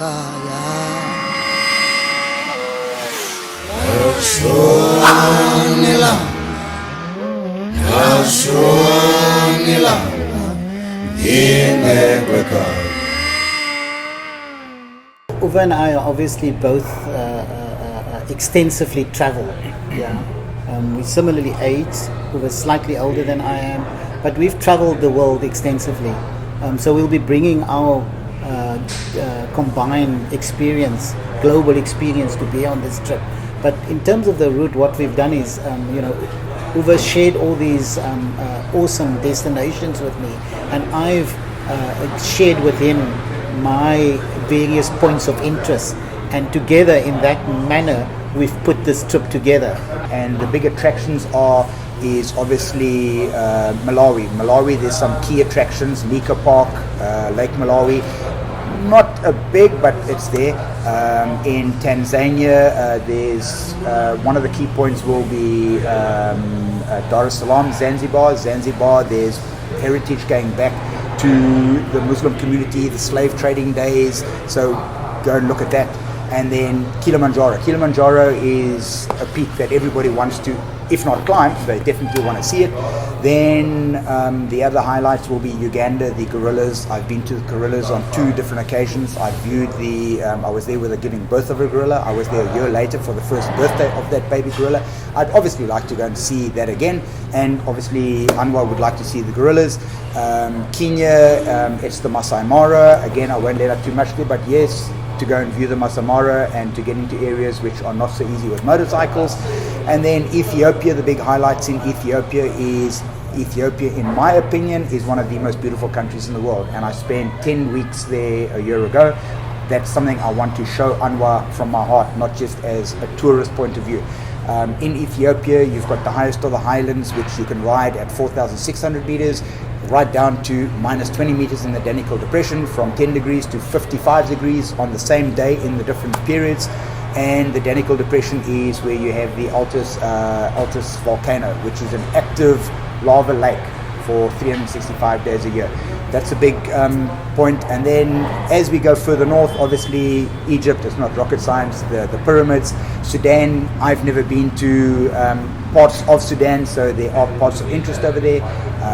kaya. Uwe and I are obviously both extensively travel. Yeah, we similarly age. Uwe is slightly older than I am, but we've traveled the world extensively. So we'll be bringing our combined experience, global experience, to bear on this trip. But in terms of the route, what we've done is, Uwe shared all these awesome destinations with me, and I've shared with him my various points of interest, and together in that manner we've put this trip together. And the big attractions is obviously Malawi. Malawi, there's some key attractions, Nika Park, Lake Malawi. Not a big, but it's there. In Tanzania, there's one of the key points will be Dar es Salaam, Zanzibar. Zanzibar, there's heritage going back to the Muslim community, the slave trading days. So go and look at that. And then Kilimanjaro. Kilimanjaro is a peak that everybody wants to, if not climb, they definitely want to see it. Then the other highlights will be Uganda, the gorillas. I've been to the gorillas on 2 different occasions. I viewed I was there with the giving birth of a gorilla. I was there a year later for the first birthday of that baby gorilla. I'd obviously like to go and see that again. And obviously Anwar would like to see the gorillas. Kenya, it's the Masai Mara. Again, I won't let out too much there, but yes, to go and view the Masai Mara and to get into areas which are not so easy with motorcycles. And then Ethiopia, the big highlights in Ethiopia, in my opinion, is one of the most beautiful countries in the world. And I spent 10 weeks there a year ago. That's something I want to show Anwar from my heart, not just as a tourist point of view. In Ethiopia, you've got the highest of the highlands, which you can ride at 4,600 meters, right down to minus 20 meters in the Danakil Depression, from 10 degrees to 55 degrees on the same day in the different periods. And the Danakil Depression is where you have the Altus volcano, which is an active lava lake for 365 days a year. That's a big point. And then as we go further north, obviously Egypt, it's not rocket science, the pyramids. Sudan, I've never been to parts of Sudan, so there are parts of interest over there.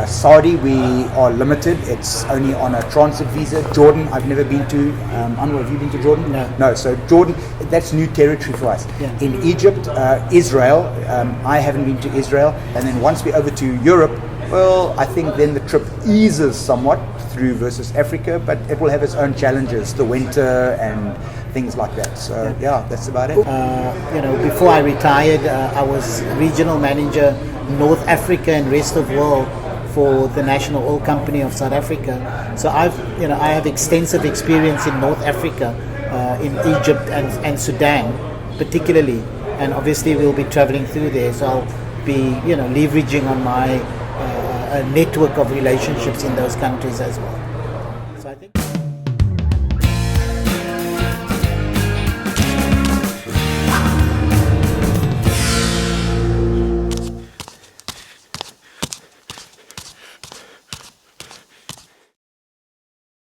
Saudi, we are limited. It's only on a transit visa. Jordan, I've never been to. Anwar, have you been to Jordan? No. So Jordan, that's new territory for us. Yeah. In Egypt, Israel, I haven't been to Israel. And then once we're over to Europe, well, I think then the trip eases somewhat through versus Africa, but it will have its own challenges, the winter and things like that. So yeah, that's about it. Before I retired, I was regional manager North Africa and rest of world for the National Oil Company of South Africa. So I have extensive experience in North Africa, in Egypt and Sudan particularly, and obviously we'll be traveling through there. So I'll be leveraging on my a network of relationships in those countries as well.